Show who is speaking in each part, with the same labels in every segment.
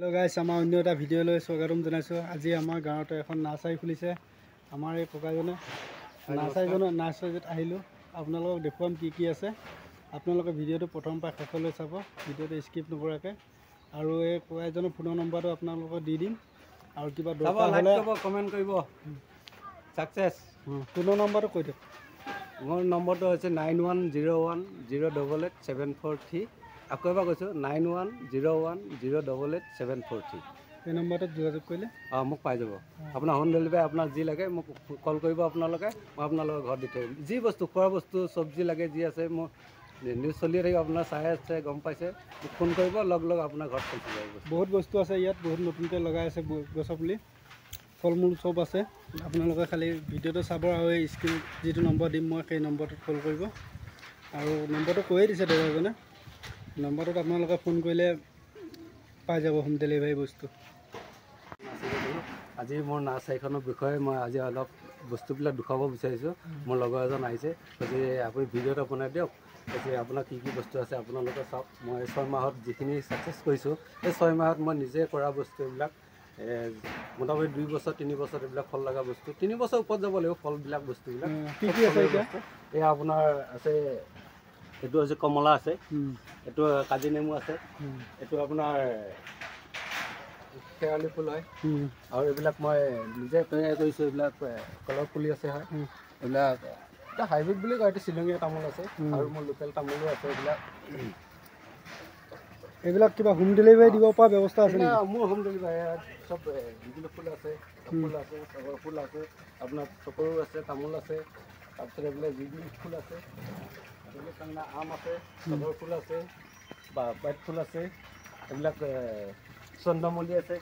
Speaker 1: hello guys आम अन्य एटा video स्वागतम जानाइছো আজি আমাৰ গাঁৱতে এখন নাৰ্সাৰী খুলিছে আমাৰ এই ককাজনে নাৰ্সাৰীত আহিলো আপোনালোকক দেখুৱাম কি আছে আপোনালোকে ভিডিওটো প্ৰথম পৰা শেষলৈ চাব ভিডিওটো স্কিপ নকৰাকৈ আৰু এই ককাজনৰ ফোন নম্বৰটো আপোনালোকক দি দিম আৰু কিবা দৰকাৰ হ'লে
Speaker 2: কমেন্ট কৰিব সাকসেস
Speaker 1: ফোন নম্বৰটো কৈ দিয়ক
Speaker 2: মোৰ নম্বৰটো হৈছে 9101088743 আকৌ এবাৰ কৈছোঁ 9101088743
Speaker 1: এই নম্বৰটোত যোগাযোগ কৰিলে
Speaker 2: মোক পাই যাব আপোনাৰ হোম ডেলিভাৰী আপোনাক যি লাগে মোক কল কৰিব আপোনালোকে মই আপোনালোকৰ ঘৰত দি থৈ আহিম যি বস্তু খোৱা বস্তু চব্জি লাগে যি আছে মোৰ নিউজ চলিয়ে থাকিব আপোনাৰ চাই আছে গম পাইছে মোক ফোন কৰিব লগ আপোনাৰ ঘৰত পৌঁছি যাব
Speaker 1: বহুত বস্তু আছে ইয়াত বহুত নতুনকৈ লগাই আছে গছৰ পুলি ফল মূল চব আছে আপোনালোকে খালি ভিডিওটো চাব আৰু এই স্ক্ৰীন যিটো নম্বৰ দিম মই সেই নম্বৰটোত কল কৰিব আৰু নম্বৰটো কৈয়ে দিছে ড্ৰাইভাৰজনে নম্বৰটোত আপোনালোকে ফোন কৰিলে পাই যাব হোম ডেলিভাৰী বস্তু
Speaker 2: আজি মোৰ নাৰ্সাৰীখনৰ বিষয়ে মই আজি অলপ বস্তুবিলাক দেখুৱাব বিচাৰিছোঁ মোৰ লগৰ এজন আহিছে যে আপুনি ভিডিঅ' এটা বনাই দিয়ক যে আপোনাৰ কি বস্তু আছে আপোনালোকে চাওক মই 6 মাহত যিখিনি ছাকচেছ কৰিছোঁ এই 6 মাহত মই নিজে কৰা বস্তুবিলাক মোটামুটি 2 বছৰ 3 বছৰ এইবিলাক ফল লগা বস্তু 3 বছৰ ওপৰত যাব লাগিব ফলবিলাক বস্তুবিলাক
Speaker 1: কি আছে এতিয়া
Speaker 2: এই আপোনাৰ আছে এইটো হৈছে কমলা আছে এইটো কাজি নেমু আছে এইটো আপোনাৰ শেৱালি ফুল হয় আৰু এইবিলাক মই নিজে তৈয়াৰ কৰিছোঁ এইবিলাক কলৰ পুলি আছে হয় এইবিলাক এটা হাইব্ৰিড বুলি কয় এইটো শ্বিলঙীয়া তামোল আছে আৰু মোৰ লোকেল তামোলো আছে
Speaker 1: এইবিলাক কিবা হোম ডেলিভাৰী দিব পৰা ব্যৱস্থা আছে
Speaker 2: মোৰ হোম ডেলিভাৰী চব বিভিন্ন ফুল আছে তগৰ ফুল আছে আপোনাৰ চকৰু আছে তামোল আছে তাৰপিছত এইবিলাক বিভিন্ন ফুল আছে আম আছে তগৰ ফুল আছে বা পাইট ফুল আছে এইবিলাক চন্দ্ৰমল্লী আছে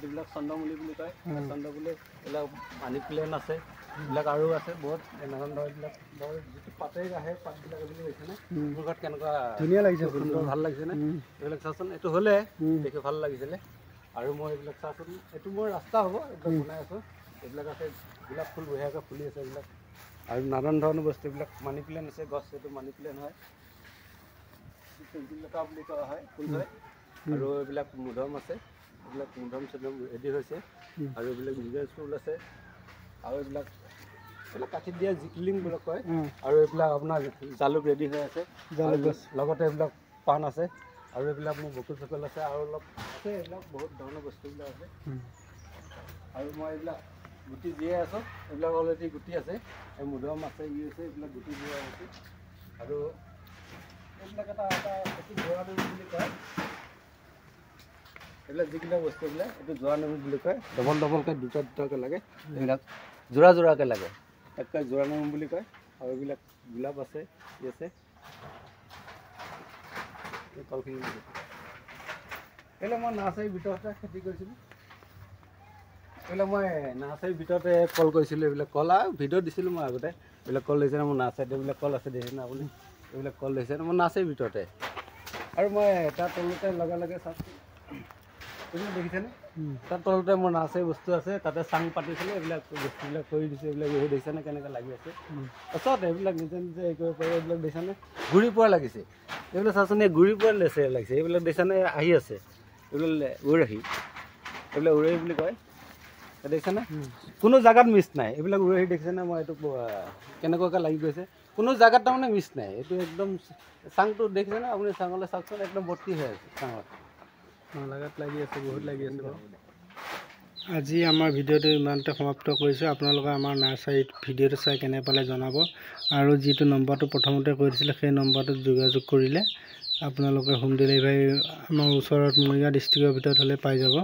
Speaker 2: এইবিলাক চন্দ্ৰমল্লী বুলি কয় চন্দ্ৰমল্লী এইবিলাক মানি প্লেন আছে এইবিলাক আৰু আছে বহুত নানান ধৰণৰ এইবিলাক যিটো পাতেই আহে পাতবিলাক বুলি কৈছেনে মোৰ ঘৰত কেনেকুৱা
Speaker 1: ধুনীয়া লাগিছে
Speaker 2: সুন্দৰ ভাল লাগিছেনে এইবিলাক চাচোন এইটো হ'লে দেখি ভাল লাগিছিলে আৰু মই এইবিলাক চাচোন এইটো মোৰ ৰাস্তা হ'ব এইবিলাক বনাই আছোঁ এইবিলাক আছে গোলাপ ফুল বঢ়িয়াকৈ ফুলি আছে এইবিলাক আৰু নানান ধৰণৰ বস্তু এইবিলাক মানি প্লেন আছে গছ এইটো মানি প্লেন হয় লতা বুলি কোৱা হয় ফুল হয় আৰু এইবিলাক মধুম আছে এইবিলাক মধুম চধুম ৰেডি হৈছে আৰু এইবিলাক নিজৰ ফুল আছে আৰু এইবিলাক কাঠিত দিয়া জিকলিং বুলি কয় আৰু এইবিলাক আপোনাৰ জালুক ৰেডি হৈ আছে লগতে এইবিলাক পাণ আছে আৰু এইবিলাক মোৰ বকুল চকুল আছে আৰু অলপ আছে এইবিলাক বহুত ধৰণৰ বস্তুবিলাক আছে আৰু মই এইবিলাক গুটি দিয়ে আছোঁ এইবিলাক অলৰেডি গুটি আছে এই মধুম আছে আছে এইবিলাক গুটি দিয়া আছে আৰু এইবিলাক এটা জোৰা নেমু বুলি কয় এইবিলাক যিকেইটা বস্তুবিলাক এইটো জোৰা নেমু বুলি কয় ডবলকৈ দুটাকৈ লাগে এইবিলাক যোৰাকৈ লাগে একেবাৰে জোৰা নেমু বুলি কয় আৰু এইবিলাক গোলাপ আছে ই আছে কলখিনি এইবিলাক মই নাৰ্চাৰীৰ ভিতৰতে খেতি কৰিছিলোঁ এইবিলাক মই নাৰ্চাৰীৰ ভিতৰতে কল কৰিছিলোঁ এইবিলাক কল আৰু ভিডিঅ' দিছিলোঁ মই আগতে এইবিলাক কল লৈছেনে মোৰ নাৰ্চাৰীত এইবিলাক কল আছে দেখিছেনে আপুনি এইবিলাক কল লৈছেনে মোৰ নাৰ্চাৰীৰ ভিতৰতে আৰু মই তাৰ তলতে লগে চাওকচোন এইবিলাক দেখিছেনে তাৰ তলতে মোৰ নাৰ্চাৰী বস্তু আছে তাতে চাং পাতিছিলে এইবিলাক বস্তুবিলাক কৰি দিছোঁ এইবিলাক বহুত দেখিছেনে কেনেকৈ লাগি আছে ওচৰতে এইবিলাক নিজে হেৰি কৰিব পাৰি এইবিলাক দেখিছেনে ঘূৰি পোৱা লাগিছে এইবিলাক চাচোন এই ঘূৰি পোৱা লেচেৰা লাগিছে এইবিলাক দেখিছেনে আহি আছে এইবিলাক উৰহি এইবিলাক উৰহি বুলি কয় দেখিছেনে কোনো জেগাত মিছ নাই এইবিলাক উৰহি দেখিছেনে মই এইটো কেনেকুৱাকৈ লাগি গৈছে কোনো জেগাত তাৰমানে মিছ নাই এইটো একদম চাংটো দেখিছেনে আপুনি চাঙলৈ চাওকচোন একদম ভৰ্তি হৈ আছে চাঙত
Speaker 1: লাগাত লাগি আছে বহুত লাগি আছে আজি আমাৰ ভিডিঅ'টো ইমানতে সমাপ্ত কৰিছোঁ আপোনালোকে আমাৰ নাৰ্চাৰীত ভিডিঅ'টো চাই কেনে পালে জনাব আৰু যিটো নম্বৰটো প্ৰথমতে কৈ দিছিলে সেই নম্বৰটোত যোগাযোগ কৰিলে আপোনালোকে হোম ডেলিভাৰী আমাৰ ওচৰত মৰিগাঁও ডিষ্ট্ৰিক্টৰ ভিতৰত হ'লে পাই যাব